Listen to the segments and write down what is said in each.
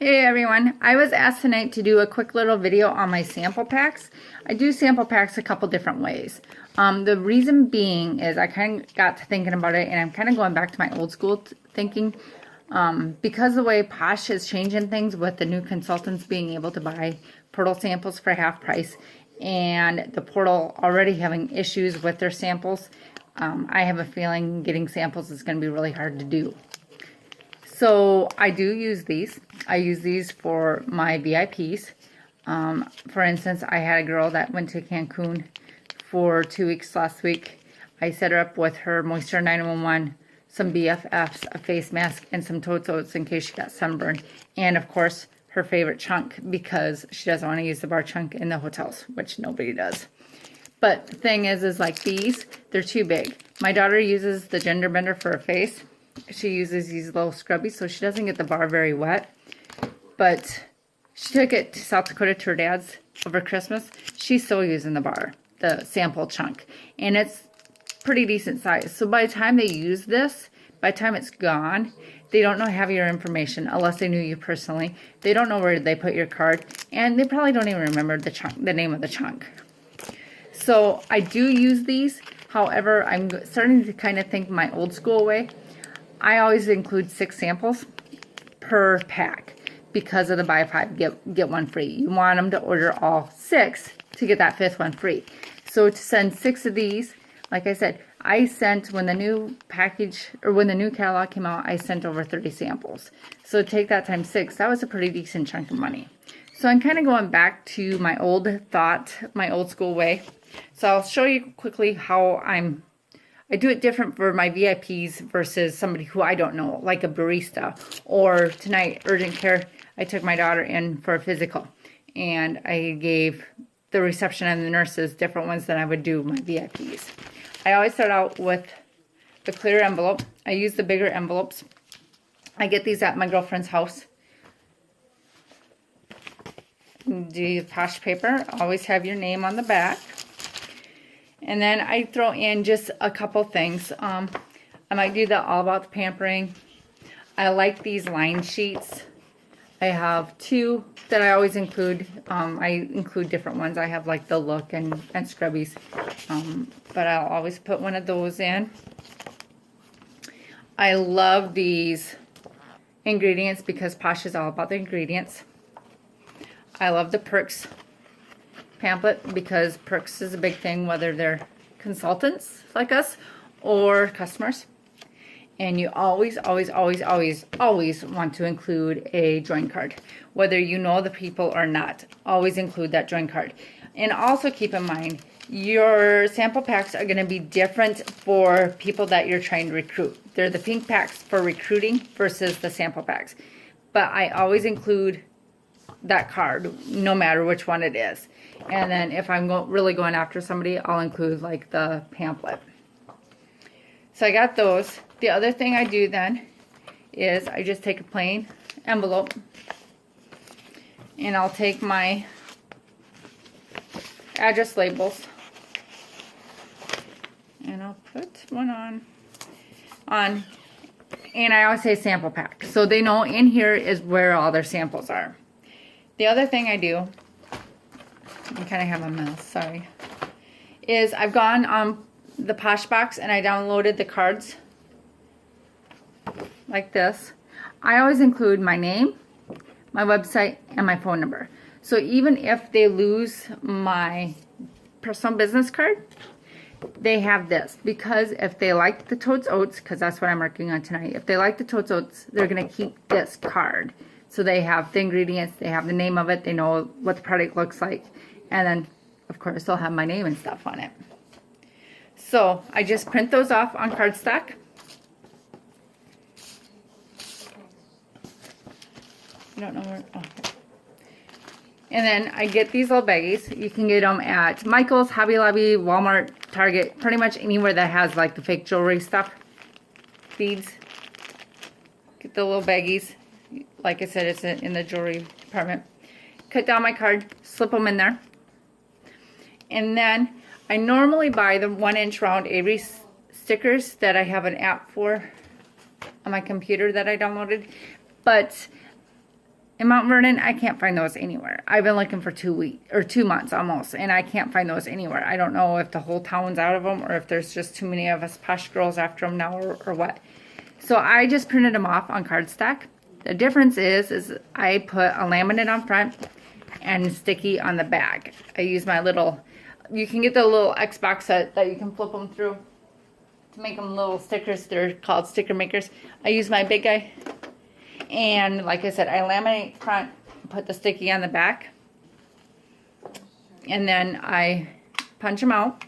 Hey everyone, I was asked tonight to do a quick little video on my sample packs. I do sample packs a couple different ways. The reason being is I kind of got to thinking about it and I'm kind of going back to my old school thinking because the way Posh is changing things with the new consultants being able to buy portal samples for half price and the portal already having issues with their samples, I have a feeling getting samples is going to be really hard to do. So I do use these. I use these for my VIPs. For instance, I had a girl that went to Cancun for 2 weeks last week. I set her up with her Moisture 911, some BFFs, a face mask, and some Totes Oats in case she got sunburned. And of course, her favorite chunk because she doesn't want to use the bar chunk in the hotels, which nobody does. But the thing is like these, they're too big. My daughter uses the Gender Bender for her face. She uses these little scrubbies so she doesn't get the bar very wet. But she took it to South Dakota to her dad's over Christmas. She's still using the bar, the sample chunk. And it's pretty decent size. So by the time they use this, by the time it's gone, they don't know have your information unless they knew you personally. They don't know where they put your card. And they probably don't even remember the chunk, the name of the chunk. So I do use these. However, I'm starting to kind of think my old school way. I always include 6 samples per pack because of the buy 5, get 1 free. You want them to order all 6 to get that 5th one free. So to send 6 of these, like I said, I sent when the new package or when the new catalog came out, I sent over 30 samples. So take that times 6, that was a pretty decent chunk of money. So I'm kind of going back to my old thought, my old school way. So I'll show you quickly how I do it different for my VIPs versus somebody who I don't know, like a barista. Or tonight, urgent care, I took my daughter in for a physical. And I gave the reception and the nurses different ones than I would do my VIPs. I always start out with the clear envelope. I use the bigger envelopes. I get these at my girlfriend's house. Do Posh paper. Always have your name on the back. And then I throw in just a couple things. I might do the All About the Pampering. I like these line sheets. I have 2 that I always include. I include different ones. I have like the Look and Scrubbies. But I'll always put one of those in. I love these ingredients because Posh is all about the ingredients. I love the Perks pamphlet because Perks is a big thing whether they're consultants like us or customers. And you always want to include a join card. Whether you know the people or not, always include that join card. And also keep in mind, your sample packs are going to be different for people that you're trying to recruit. They're the pink packs for recruiting versus the sample packs. But I always include that card no matter which one it is. And then if I'm really going after somebody, I'll include like the pamphlet. So I got those. The other thing I do then is I just take a plain envelope and I'll take my address labels and I'll put one on and I always say sample pack. So they know in here is where all their samples are. The other thing I do, I kind of have a mess, sorry, is I've gone on the Posh box and I downloaded the cards like this. I always include my name, my website, and my phone number. So even if they lose my personal business card, they have this. Because if they like the Totes Oats, because that's what I'm working on tonight, if they like the Totes Oats, they're going to keep this card. So they have the ingredients, they have the name of it, they know what the product looks like. And then, of course, they'll have my name and stuff on it. So I just print those off on cardstock. I don't know where, oh, okay. And then I get these little baggies. You can get them at Michael's, Hobby Lobby, Walmart, Target, pretty much anywhere that has like the fake jewelry stuff. Beads. Get the little baggies. Like I said, it's in the jewelry department. Cut down my card, slip them in there. And then I normally buy the 1-inch round Avery stickers that I have an app for on my computer that I downloaded. But in Mount Vernon, I can't find those anywhere. I've been looking for 2 weeks or 2 months almost, and I can't find those anywhere. I don't know if the whole town's out of them or if there's just too many of us posh girls after them now or what. So I just printed them off on cardstock. The difference is I put a laminate on front and sticky on the back. I use my little, you can get the little Xbox set that you can flip them through to make them little stickers. They're called sticker makers. I use my big guy. And like I said, I laminate front, put the sticky on the back. And then I punch them out.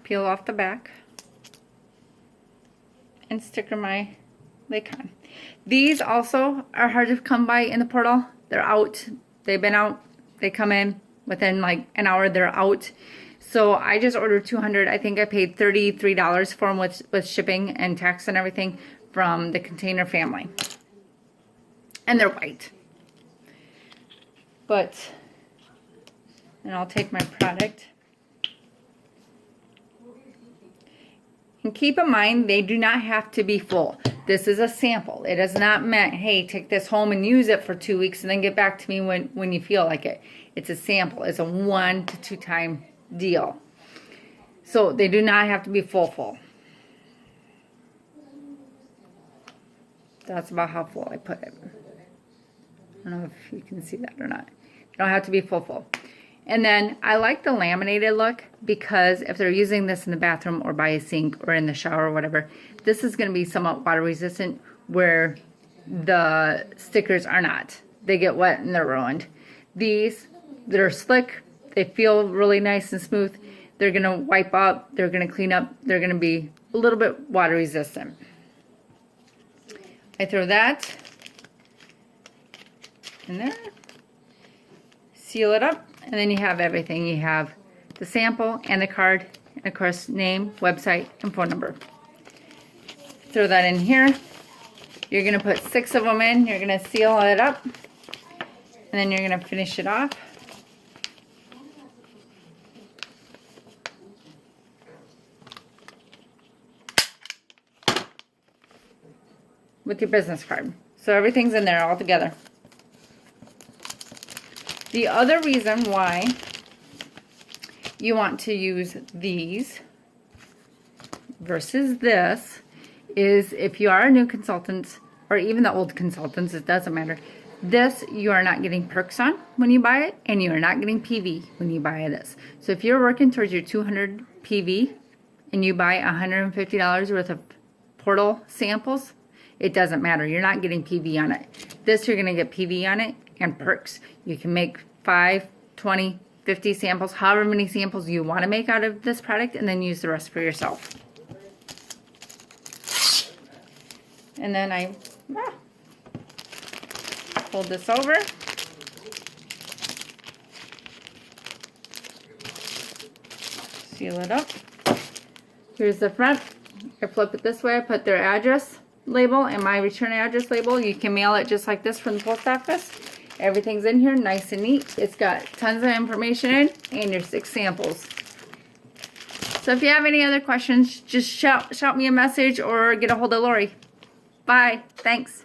Peel off the back. And sticker my Lakon. These also are hard to come by in the portal. They're out. They've been out. They come in within like an hour. They're out. So I just ordered 200. I think I paid $33 for them with shipping and tax and everything from the Container Family. And they're white. But, and I'll take my product. And keep in mind, they do not have to be full. This is a sample. It is not meant, hey, take this home and use it for 2 weeks and then get back to me when you feel like it. It's a sample. It's a 1 to 2 time deal. So they do not have to be full. That's about how full I put it. I don't know if you can see that or not. You don't have to be full. And then I like the laminated look because if they're using this in the bathroom or by a sink or in the shower or whatever, this is going to be somewhat water resistant where the stickers are not. They get wet and they're ruined. These, they're slick. They feel really nice and smooth. They're going to wipe up. They're going to clean up. They're going to be a little bit water resistant. I throw that in there. Seal it up. And then you have everything. You have the sample and the card. And of course, name, website, and phone number. Throw that in here. You're going to put 6 of them in. You're going to seal it up. And then you're going to finish it off. With your business card. So everything's in there all together. The other reason why you want to use these versus this is if you are a new consultant or even the old consultants, it doesn't matter. This you are not getting perks on when you buy it, and you are not getting PV when you buy this. So if you're working towards your 200 PV and you buy $150 worth of portal samples, it doesn't matter. You're not getting PV on it. This, you're going to get PV on it and perks. You can make 5, 20, 50 samples, however many samples you want to make out of this product, and then use the rest for yourself. And then I fold this over. Seal it up. Here's the front. I flip it this way. I put their address label and my return address label. You can mail it just like this from the post office. Everything's in here nice and neat. It's got tons of information in and your 6 samples. So if you have any other questions, just shout me a message or get a hold of Lori. Bye. Thanks.